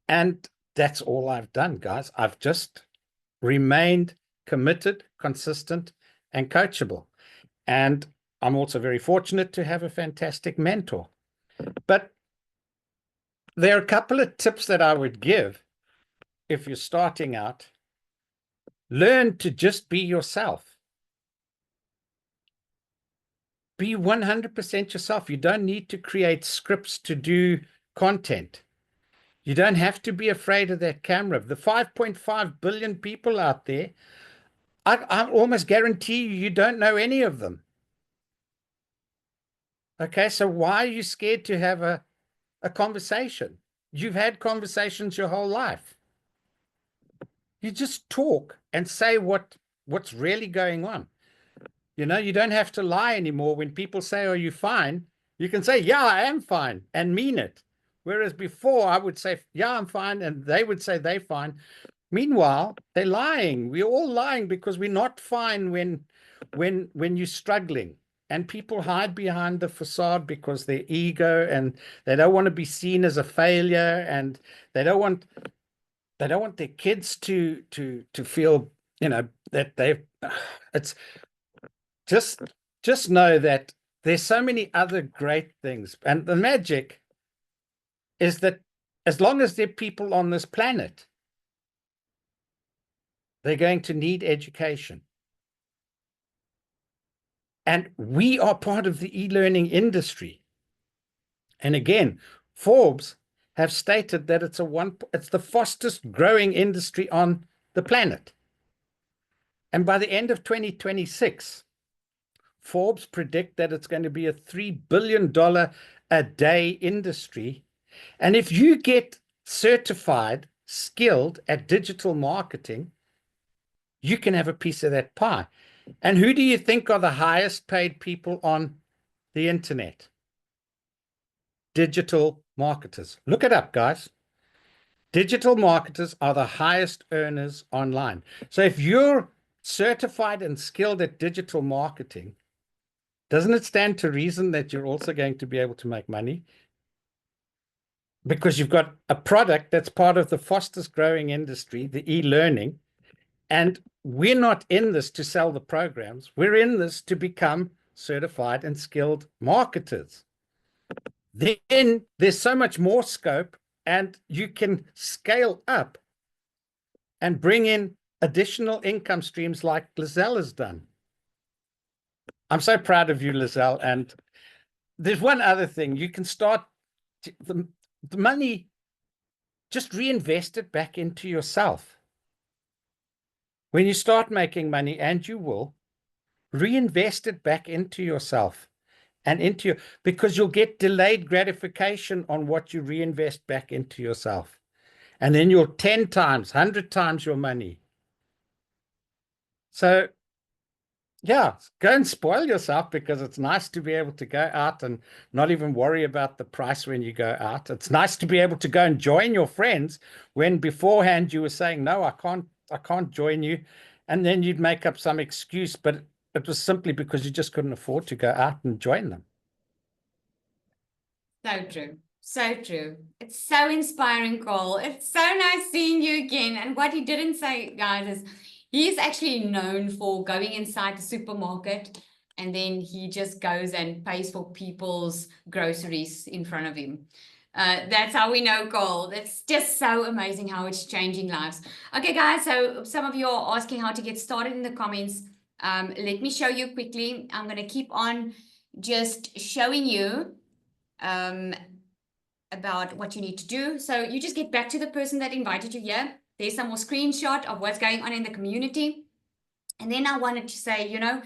And that's all I've done, guys. I've just remained committed, consistent, and coachable. And I'm also very fortunate to have a fantastic mentor. But there are a couple of tips that I would give if you're starting out. Learn to just be yourself. Be 100% yourself. You don't need to create scripts to do content. You don't have to be afraid of that camera. The 5.5 billion people out there, I almost guarantee you don't know any of them. Okay, so why are you scared to have a conversation? You've had conversations your whole life. You just talk and say what's really going on. You know, you don't have to lie anymore. When people say, "Are you fine?" You can say, "Yeah, I am fine," and mean it. Whereas before I would say, "Yeah, I'm fine," and they would say they're fine. Meanwhile, they're lying. We're all lying because we're not fine when you're struggling. And people hide behind the facade because their ego, and they don't want to be seen as a failure, and they don't want their kids to feel, you know, that they've it's just know that there's so many other great things. And the magic is that as long as there are people on this planet, they're going to need education. And we are part of the e-learning industry. And again, Forbes have stated that it's the fastest growing industry on the planet. And by the end of 2026, Forbes predict that it's going to be a $3 billion a day industry. And if you get certified, skilled at digital marketing, you can have a piece of that pie. And who do you think are the highest paid people on the internet? Digital marketers. Look it up, guys. Digital marketers are the highest earners online. So if you're certified and skilled at digital marketing, doesn't it stand to reason that you're also going to be able to make money? Because you've got a product that's part of the fastest growing industry, the e-learning. And we're not in this to sell the programs. We're in this to become certified and skilled marketers. Then there's so much more scope, and you can scale up and bring in additional income streams like Lizelle has done. I'm so proud of you, Lizelle. And there's one other thing. You can start the money, just reinvest it back into yourself. When you start making money, and you will, reinvest it back into yourself and into because you'll get delayed gratification on what you reinvest back into yourself. And then you'll 10 times, 100 times your money. So yeah, go and spoil yourself, because it's nice to be able to go out and not even worry about the price when you go out. It's nice to be able to go and join your friends when beforehand you were saying, "No, I can't join you." And then you'd make up some excuse, but it was simply because you just couldn't afford to go out and join them. So true. So true. It's so inspiring, Cole. It's so nice seeing you again. And what he didn't say, guys, is he's actually known for going inside the supermarket, and then he just goes and pays for people's groceries in front of him. That's how we know Cole. It's just so amazing how it's changing lives. Okay, guys, so some of you are asking how to get started in the comments. Let me show you quickly. I'm going to keep on just showing you about what you need to do. So you just get back to the person that invited you here. There's some more screenshot of what's going on in the community. And then I wanted to say, you know,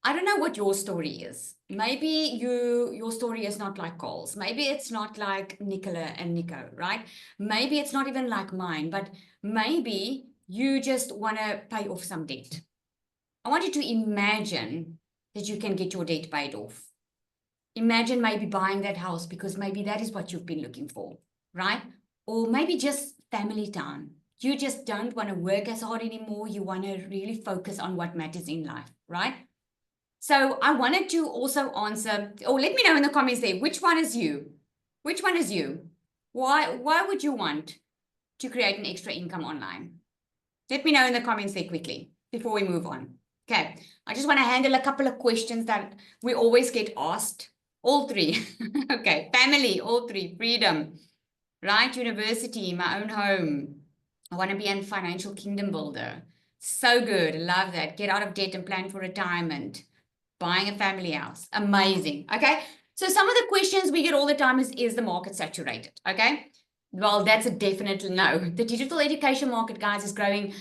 I don't know what your story is. Maybe your story is not like Cole's. Maybe it's not like Nicola and Nico, right? Maybe it's not even like mine, but maybe you just want to pay off some debt. I want you to imagine that you can get your debt paid off. Imagine maybe buying that house, because maybe that is what you've been looking for, right? Or maybe just family time. You just don't want to work as hard anymore. You want to really focus on what matters in life, right? So I wanted to also answer, or let me know in the comments there, which one is you? Which one is you? Why would you want to create an extra income online? Let me know in the comments there quickly before we move on. Okay, I just want to handle a couple of questions that we always get asked. All three. Okay, family, all three. Freedom, right? University, my own home. I want to be a financial kingdom builder. So good. Love that. Get out of debt and plan for retirement. Buying a family house. Amazing. Okay. So some of the questions we get all the time is the market saturated? Okay. Well, that's a definite no. The digital education market, guys, is growing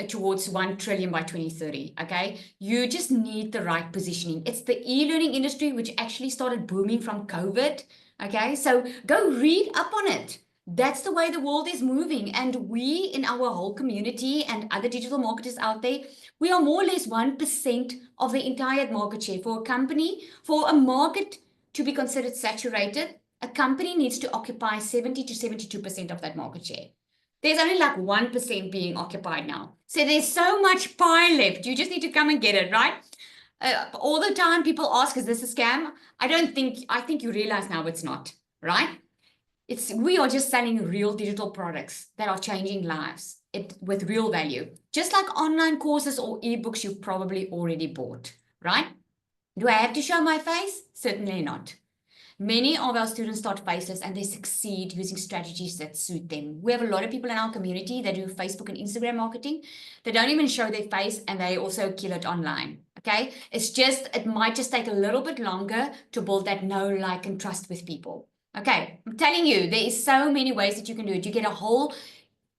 towards 1 trillion by 2030. Okay. You just need the right positioning. It's the e-learning industry, which actually started booming from COVID. Okay. So go read up on it. That's the way the world is moving. And we in our whole community and other digital marketers out there, we are more or less 1% of the entire market share. For a company, for a market to be considered saturated, a company needs to occupy 70 to 72% of that market share. There's only like 1% being occupied now. So there's so much pie left. You just need to come and get it, right? All the time people ask, is this a scam? I think you realize now it's not, right? We are just selling real digital products that are changing lives with real value. Just like online courses or ebooks you've probably already bought, right? Do I have to show my face? Certainly not. Many of our students start faceless and they succeed using strategies that suit them. We have a lot of people in our community that do Facebook and Instagram marketing. They don't even show their face and they also kill it online. Okay. It might just take a little bit longer to build that know, like, and trust with people. Okay. I'm telling you, there is so many ways that you can do it. You get a whole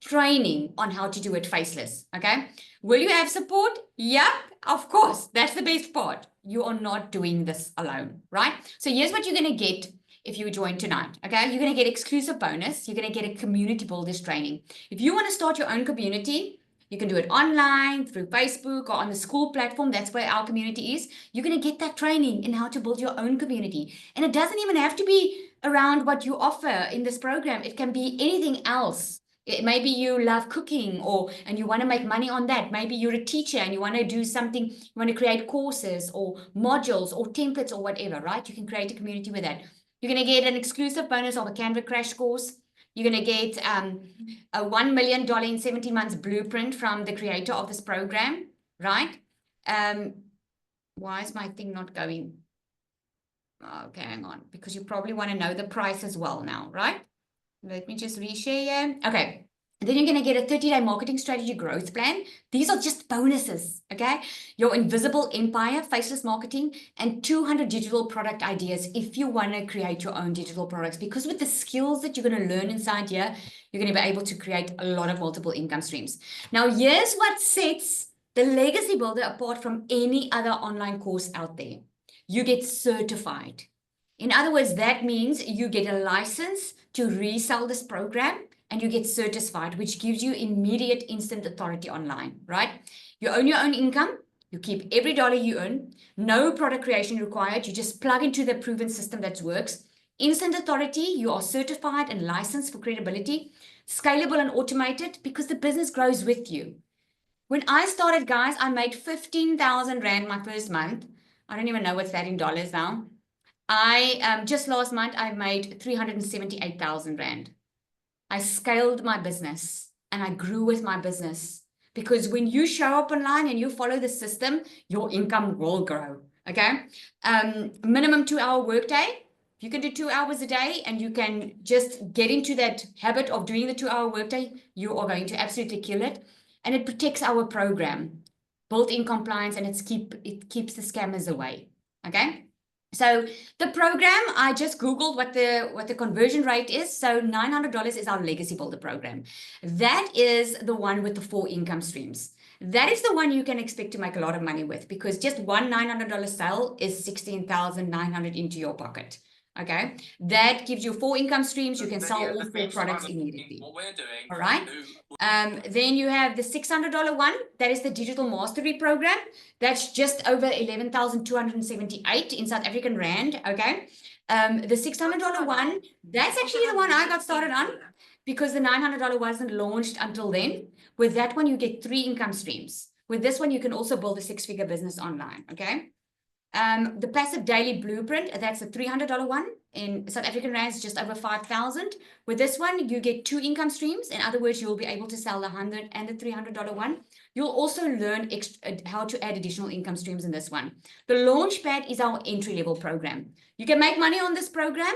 training on how to do it faceless. Okay. Will you have support? Yep, of course. That's the best part. You are not doing this alone, right? So here's what you're going to get if you join tonight, okay? You're going to get exclusive bonus. You're going to get a community builders training. If you want to start your own community, you can do it online, through Facebook, or on the school platform. That's where our community is. You're going to get that training in how to build your own community. And it doesn't even have to be around what you offer in this program. It can be anything else. Maybe you love cooking and you want to make money on that. Maybe you're a teacher and you want to do something, you want to create courses or modules or templates or whatever, right? You can create a community with that. You're going to get an exclusive bonus of a Canva crash course. You're going to get a $1 million in 17 months blueprint from the creator of this program, right? Why is my thing not going? Okay, hang on, because you probably want to know the price as well now, right? Let me just reshare. Okay. And then you're going to get a 30-day marketing strategy growth plan. These are just bonuses, okay? Your invisible empire, faceless marketing, and 200 digital product ideas if you want to create your own digital products. Because with the skills that you're going to learn inside here, you're going to be able to create a lot of multiple income streams. Now, here's what sets the Legacy Builder apart from any other online course out there. You get certified. In other words, that means you get a license to resell this program and you get certified, which gives you immediate instant authority online, right? You own your own income. You keep every dollar you earn. No product creation required. You just plug into the proven system that works. Instant authority. You are certified and licensed for credibility. Scalable and automated because the business grows with you. When I started, guys, I made 15,000 Rand my first month. I don't even know what's that in dollars now. Just last month, I made 378,000 Rand. I scaled my business and I grew with my business because when you show up online and you follow the system, your income will grow. Okay. Minimum 2-hour workday. If you can do 2 hours a day and you can just get into that habit of doing the 2-hour workday, you are going to absolutely kill it. And it protects our program, built-in compliance, and it keeps the scammers away. Okay. So the program, I just Googled what the conversion rate is. So $900 is our Legacy Builder program. That is the one with the 4 income streams. That is the one you can expect to make a lot of money with because just one $900 sale is $16,900 into your pocket. Okay, that gives you 4 income streams. You can sell all 4 products immediately. All right. Then you have the $600 one. That is the Digital Mastery program. That's just over 11,278 in South African Rand. Okay. The $600 one, that's actually the one I got started on. because the $900 wasn't launched until then. With that one, you get 3 income streams. With this one, you can also build a 6-figure business online, okay? The passive daily blueprint, that's a $300 one. In South African rands, just over 5,000. With this one, you get 2 income streams. In other words, you'll be able to sell the $100 and the $300 one. You'll also learn how to add additional income streams in this one. The Launchpad is our entry-level program. You can make money on this program.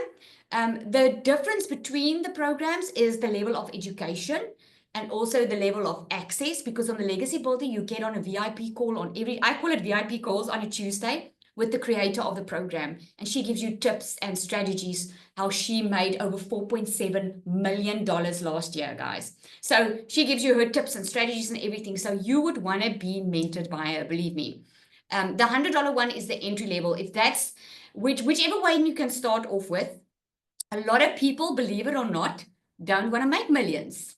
The difference between the programs is the level of education and also the level of access, because on the Legacy Builder, you get on a VIP call on I call it VIP calls on a Tuesday with the creator of the program. And she gives you tips and strategies, how she made over $4.7 million last year, guys. So she gives you her tips and strategies and everything. So you would want to be mentored by her, believe me. The $100 one is the entry level. If that's whichever way you can start off with. A lot of people, believe it or not, don't want to make millions.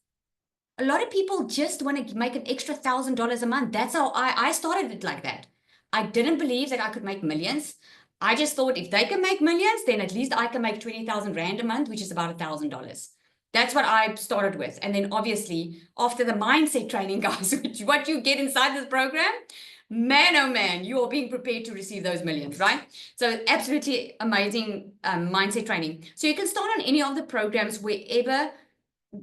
A lot of people just want to make an extra $1,000 a month. That's how I started it like that. I didn't believe that I could make millions. I just thought if they can make millions, then at least I can make 20,000 Rand a month, which is about $1,000. That's what I started with. And then obviously after the mindset training, guys, which what you get inside this program, man, oh man, you are being prepared to receive those millions, right? So absolutely amazing mindset training. So you can start on any of the programs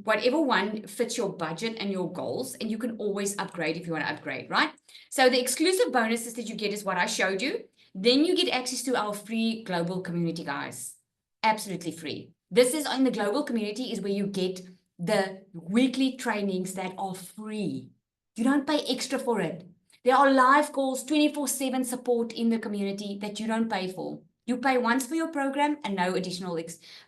whatever one fits your budget and your goals, and you can always upgrade if you want to upgrade, right? So the exclusive bonuses that you get is what I showed you. Then you get access to our free global community, guys. Absolutely free. This is in the global community is where you get the weekly trainings that are free. You don't pay extra for it. There are live calls, 24/7 support in the community that you don't pay for. You pay once for your program and no additional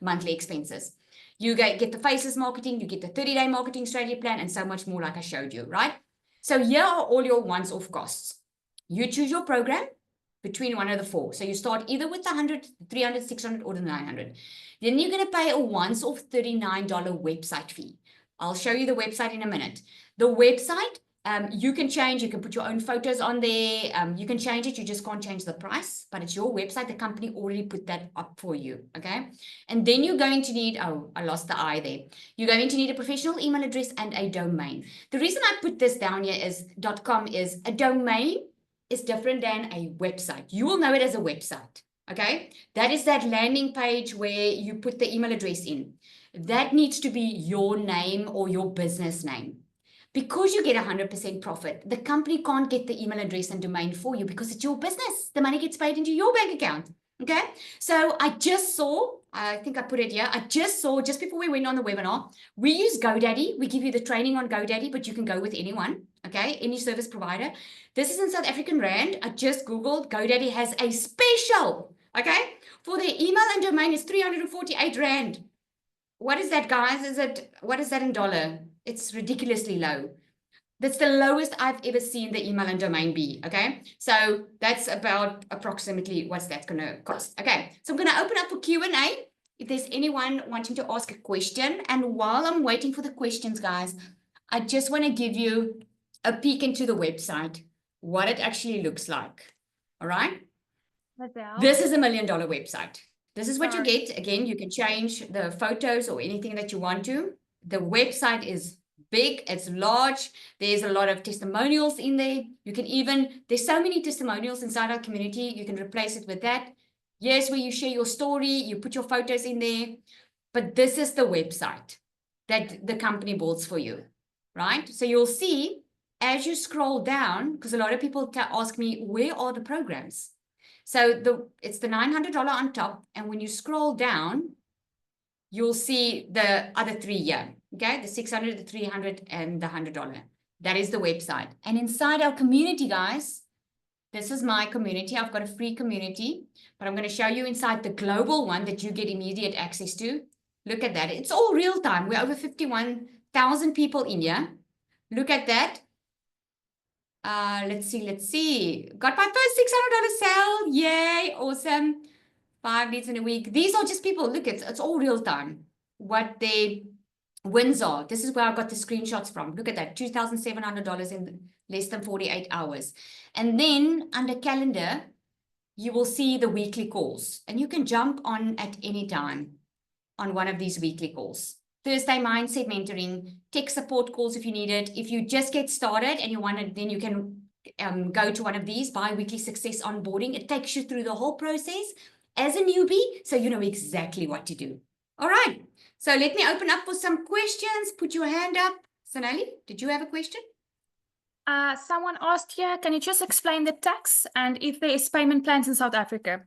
monthly expenses. You get the faceless marketing, you get the 30-day marketing strategy plan, and so much more like I showed you, right? So here are all your once-off costs. You choose your program between one of the 4. So you start either with the 100, 300, 600, or the 900. Then you're going to pay a once-off $39 website fee. I'll show you the website in a minute. The website, you can change, you can put your own photos on there, you can change it, you just can't change the price, but it's your website, the company already put that up for you, okay? And then you're going to need, oh, I lost the I there. You're going to need a professional email address and a domain. The reason I put this down here is .com is a domain is different than a website. You will know it as a website, okay? That is that landing page where you put the email address in. That needs to be your name or your business name. Because you get 100% profit, the company can't get the email address and domain for you because it's your business. The money gets paid into your bank account. Okay. So I just saw, I think I put it here. I just saw just before we went on the webinar, we use GoDaddy. We give you the training on GoDaddy, but you can go with anyone. Okay. Any service provider. This is in South African Rand. I just Googled GoDaddy has a special. Okay. For their email and domain is 348 Rand. What is that, guys? What is that in dollar? It's ridiculously low. That's the lowest I've ever seen the email and domain be, okay? So that's about approximately what's that going to cost. Okay, so I'm going to open up for Q&A if there's anyone wanting to ask a question. And while I'm waiting for the questions, guys, I just want to give you a peek into the website, what it actually looks like, all right? This is $1 million website. This is what you get. Again, you can change the photos or anything that you want to. The website is big, it's large. There's a lot of testimonials in there. You can even, there's so many testimonials inside our community. You can replace it with that. Yes, where you share your story, you put your photos in there. But this is the website that the company builds for you, right? So you'll see as you scroll down, because a lot of people ask me, where are the programs? So it's the $900 on top. And when you scroll down, you'll see the other 3 here, okay? The 600, the 300, and the $100. That is the website. And inside our community, guys, this is my community. I've got a free community, but I'm going to show you inside the global one that you get immediate access to. Look at that. It's all real time. We're over 51,000 people in here. Look at that. Let's see. Got my first $600 sale. Yay, awesome. 5 leads in a week. These are just people. Look, it's all real time. What their wins are. This is where I got the screenshots from. Look at that. $2,700 in less than 48 hours. And then under calendar, you will see the weekly calls. And you can jump on at any time on one of these weekly calls. Thursday mindset mentoring, tech support calls if you need it. If you just get started and you want it, then you can go to one of these bi-weekly success onboarding. It takes you through the whole process as a newbie, so you know exactly what to do. All right. So let me open up for some questions. Put your hand up. Sonali, did you have a question? Someone asked here, can you just explain the tax and if there is payment plans in South Africa?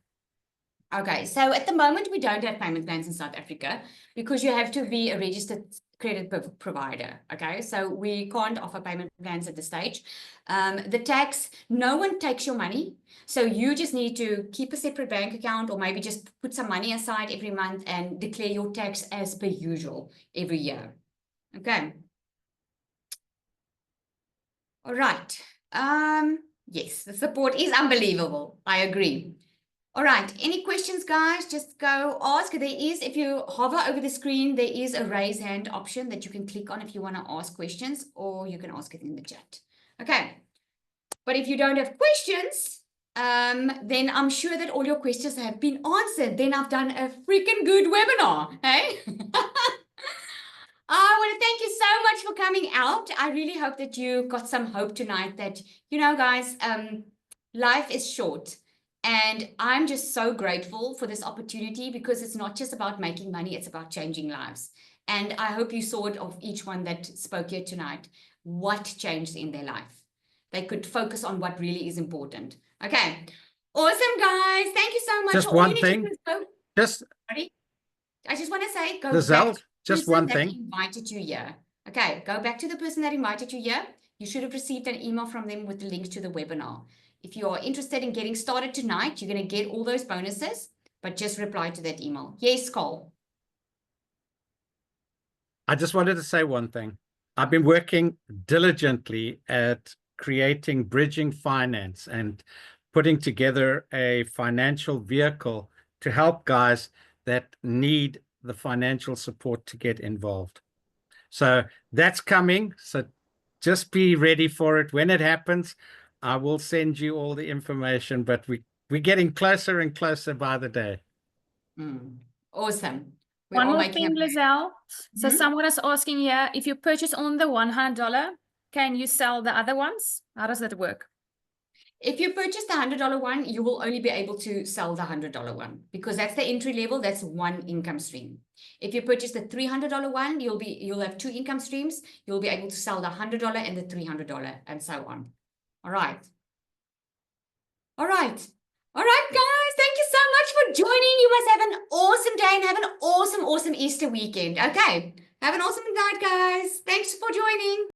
Okay, so at the moment, we don't have payment plans in South Africa because you have to be a registered credit provider. Okay, so we can't offer payment plans at this stage. The tax, no one takes your money. So you just need to keep a separate bank account or maybe just put some money aside every month and declare your tax as per usual every year. Okay. All right. Yes, the support is unbelievable. I agree. All right, any questions, guys? Just go ask. There is, if you hover over the screen, there is a raise hand option that you can click on if you want to ask questions, or you can ask it in the chat. Okay, but if you don't have questions, then I'm sure that all your questions have been answered. Then I've done a freaking good webinar, hey? I want to thank you so much for coming out. I really hope that you got some hope tonight that, you know, guys, life is short. And I'm just so grateful for this opportunity because it's not just about making money, it's about changing lives. And I hope you saw it of each one that spoke here tonight, what changed in their life. They could focus on what really is important. Okay. Awesome, guys. Thank you so much. Just All you one need to thing. do is go- Just Sorry. I just want to say, go Lizelle, back to the just person one that thing. invited you here. Okay, go back to the person that invited you here. You should have received an email from them with the link to the webinar. If you are interested in getting started tonight, you're going to get all those bonuses, but just reply to that email. Yes, Cole. I just wanted to say one thing. I've been working diligently at creating bridging finance and putting together a financial vehicle to help guys that need the financial support to get involved. So that's coming. So just be ready for it. When it happens, I will send you all the information, but we're getting closer and closer by the day. Awesome. We're One all more making thing, a- Lizelle. So Mhm. someone is asking here, if you purchase on the $100, can you sell the other ones? How does that work? If you purchase the $100 one, you will only be able to sell the $100 one because that's the entry level. That's one income stream. If you purchase the $300 one, you'll have two income streams. You'll be able to sell the $100 and the $300 and so on. All right. All right. All right, guys. Thank you so much for joining. You must have an awesome day and have an awesome, awesome Easter weekend. Okay. Have an awesome night, guys. Thanks for joining.